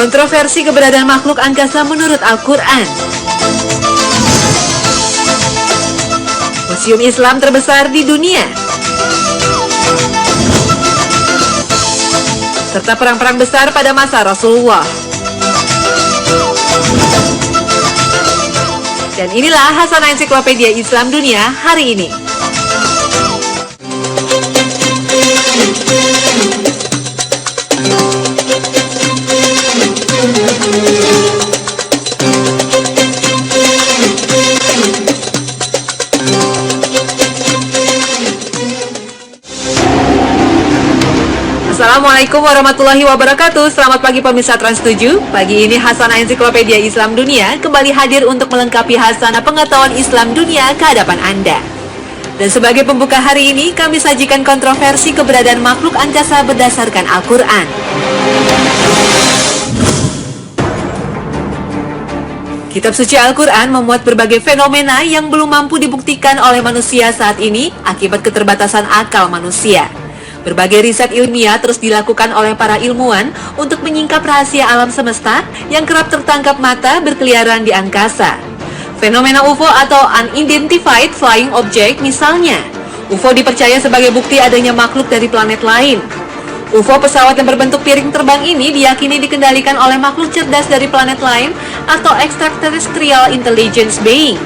Kontroversi keberadaan makhluk angkasa menurut Al-Quran. Museum Islam terbesar di dunia. Serta perang-perang besar pada masa Rasulullah. Dan inilah Hasanah Ensiklopedia Islam Dunia hari ini. Assalamualaikum warahmatullahi wabarakatuh. Selamat pagi pemirsa Trans 7. Pagi ini Hasanah Ensiklopedia Islam Dunia kembali hadir untuk melengkapi hasanah pengetahuan Islam dunia ke hadapan Anda. Dan sebagai pembuka hari ini, kami sajikan kontroversi keberadaan makhluk angkasa berdasarkan Al-Quran. Kitab suci Al-Quran memuat berbagai fenomena yang belum mampu dibuktikan oleh manusia saat ini akibat keterbatasan akal manusia. Berbagai riset ilmiah terus dilakukan oleh para ilmuwan untuk menyingkap rahasia alam semesta yang kerap tertangkap mata berkeliaran di angkasa. Fenomena UFO atau Unidentified Flying Object misalnya. UFO dipercaya sebagai bukti adanya makhluk dari planet lain. UFO pesawat yang berbentuk piring terbang ini diyakini dikendalikan oleh makhluk cerdas dari planet lain atau Extraterrestrial Intelligence Being.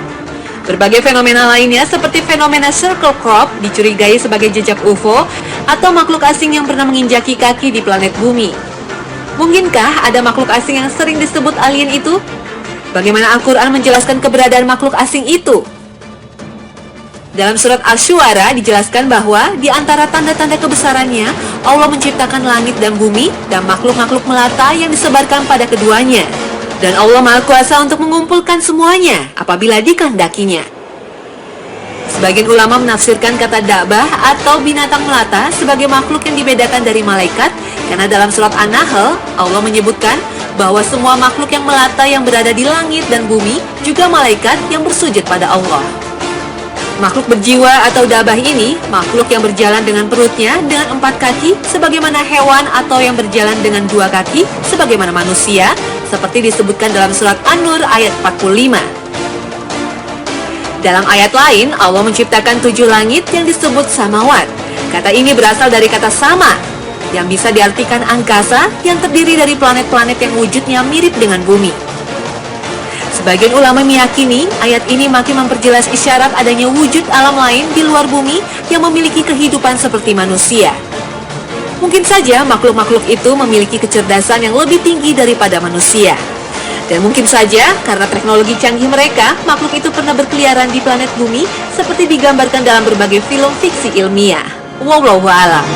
Berbagai fenomena lainnya seperti fenomena circle crop dicurigai sebagai jejak UFO atau makhluk asing yang pernah menginjaki kaki di planet bumi. Mungkinkah ada makhluk asing yang sering disebut alien itu? Bagaimana Al-Quran menjelaskan keberadaan makhluk asing itu? Dalam surat Asy-Syu'ara dijelaskan bahwa di antara tanda-tanda kebesarannya, Allah menciptakan langit dan bumi dan makhluk-makhluk melata yang disebarkan pada keduanya. Dan Allah Maha Kuasa untuk mengumpulkan semuanya apabila dikehendakinya. Sebagian ulama menafsirkan kata da'bah atau binatang melata sebagai makhluk yang dibedakan dari malaikat, karena dalam surat An-Nahl, Allah menyebutkan bahwa semua makhluk yang melata yang berada di langit dan bumi juga malaikat yang bersujud pada Allah. Makhluk berjiwa atau da'bah ini, makhluk yang berjalan dengan perutnya dengan 4 kaki sebagaimana hewan atau yang berjalan dengan 2 kaki sebagaimana manusia, seperti disebutkan dalam surat An-Nur ayat 45. Dalam ayat lain, Allah menciptakan 7 langit yang disebut samawat. Kata ini berasal dari kata sama, yang bisa diartikan angkasa yang terdiri dari planet-planet yang wujudnya mirip dengan bumi. Sebagian ulama meyakini ayat ini makin memperjelas isyarat adanya wujud alam lain di luar bumi yang memiliki kehidupan seperti manusia. Mungkin saja makhluk-makhluk itu memiliki kecerdasan yang lebih tinggi daripada manusia. Dan mungkin saja karena teknologi canggih mereka, makhluk itu pernah berkeliaran di planet bumi seperti digambarkan dalam berbagai film fiksi ilmiah. Wallahu a'lam.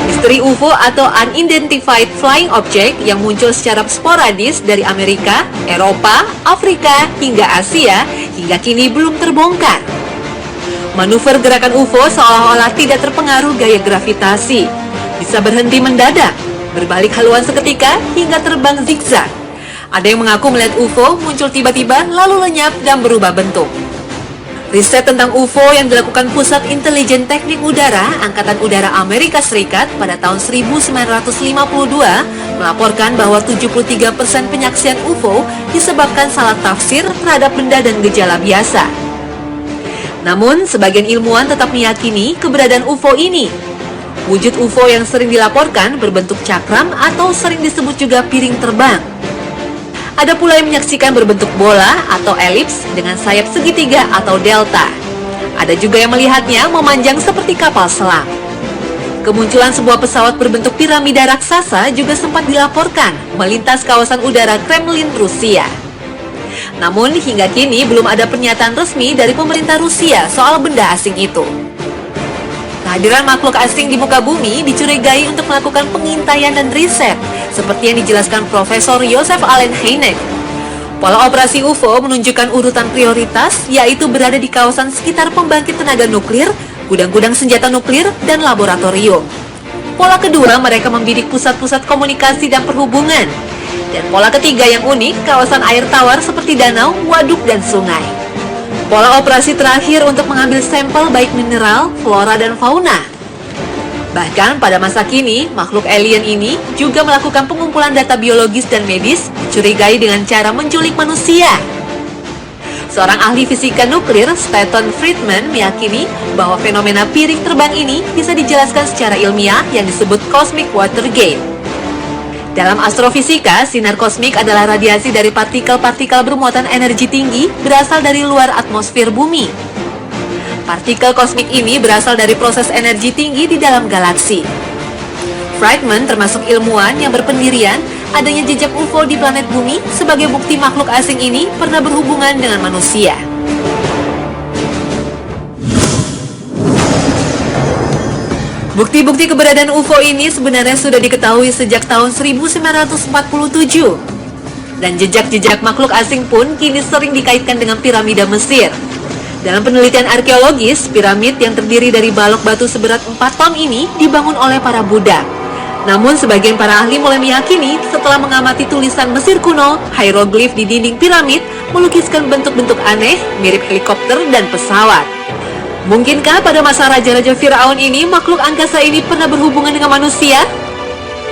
Misteri UFO atau Unidentified Flying Object yang muncul secara sporadis dari Amerika, Eropa, Afrika, hingga Asia, hingga kini belum terbongkar. Manuver gerakan UFO seolah-olah tidak terpengaruh gaya gravitasi, bisa berhenti mendadak, berbalik haluan seketika, hingga terbang zigzag. Ada yang mengaku melihat UFO muncul tiba-tiba lalu lenyap dan berubah bentuk. Riset tentang UFO yang dilakukan Pusat Intelijen Teknik Udara Angkatan Udara Amerika Serikat pada tahun 1952 melaporkan bahwa 73% penyaksian UFO disebabkan salah tafsir terhadap benda dan gejala biasa. Namun, sebagian ilmuwan tetap meyakini keberadaan UFO ini. Wujud UFO yang sering dilaporkan berbentuk cakram atau sering disebut juga piring terbang. Ada pula yang menyaksikan berbentuk bola atau elips dengan sayap segitiga atau delta. Ada juga yang melihatnya memanjang seperti kapal selam. Kemunculan sebuah pesawat berbentuk piramida raksasa juga sempat dilaporkan melintas kawasan udara Kremlin, Rusia. Namun hingga kini belum ada pernyataan resmi dari pemerintah Rusia soal benda asing itu. Kehadiran makhluk asing di muka bumi dicurigai untuk melakukan pengintaian dan riset, seperti yang dijelaskan Profesor Joseph Allen Hynek. Pola operasi UFO menunjukkan urutan prioritas, yaitu berada di kawasan sekitar pembangkit tenaga nuklir, gudang-gudang senjata nuklir, dan laboratorium. Pola kedua, mereka membidik pusat-pusat komunikasi dan perhubungan. Dan pola ketiga yang unik, kawasan air tawar seperti danau, waduk, dan sungai. Pola operasi terakhir untuk mengambil sampel baik mineral, flora, dan fauna. Bahkan pada masa kini, makhluk alien ini juga melakukan pengumpulan data biologis dan medis dicurigai dengan cara menculik manusia. Seorang ahli fisika nuklir, Stanton Friedman, meyakini bahwa fenomena piring terbang ini bisa dijelaskan secara ilmiah yang disebut cosmic watergate. Dalam astrofisika, sinar kosmik adalah radiasi dari partikel-partikel bermuatan energi tinggi berasal dari luar atmosfer bumi. Partikel kosmik ini berasal dari proses energi tinggi di dalam galaksi. Friedman termasuk ilmuwan yang berpendirian adanya jejak UFO di planet bumi sebagai bukti makhluk asing ini pernah berhubungan dengan manusia. Bukti-bukti keberadaan UFO ini sebenarnya sudah diketahui sejak tahun 1947. Dan jejak-jejak makhluk asing pun kini sering dikaitkan dengan piramida Mesir. Dalam penelitian arkeologis, piramid yang terdiri dari balok batu seberat 4 ton ini dibangun oleh para budak. Namun sebagian para ahli mulai meyakini setelah mengamati tulisan Mesir kuno, hieroglif di dinding piramid melukiskan bentuk-bentuk aneh mirip helikopter dan pesawat. Mungkinkah pada masa Raja-Raja Firaun ini makhluk angkasa ini pernah berhubungan dengan manusia?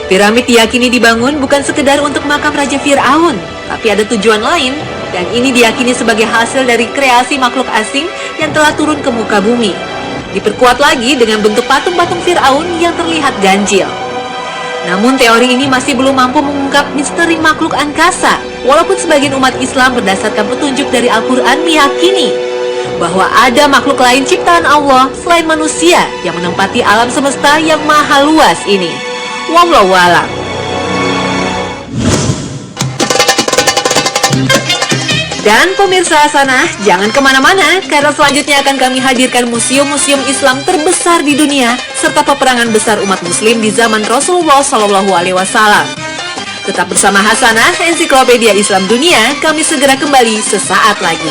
Piramid diyakini dibangun bukan sekedar untuk makam Raja Firaun, tapi ada tujuan lain, dan ini diyakini sebagai hasil dari kreasi makhluk asing yang telah turun ke muka bumi. Diperkuat lagi dengan bentuk patung-patung Firaun yang terlihat ganjil. Namun teori ini masih belum mampu mengungkap misteri makhluk angkasa, walaupun sebagian umat Islam berdasarkan petunjuk dari Al-Quran meyakini bahwa ada makhluk lain ciptaan Allah selain manusia yang menempati alam semesta yang maha luas ini. Wallahu a'lam. Dan pemirsa Hasanah, jangan kemana-mana karena selanjutnya akan kami hadirkan museum-museum Islam terbesar di dunia serta peperangan besar umat Muslim di zaman Rasulullah SAW. Tetap bersama Hasanah, Ensiklopedia Islam Dunia. Kami segera kembali sesaat lagi.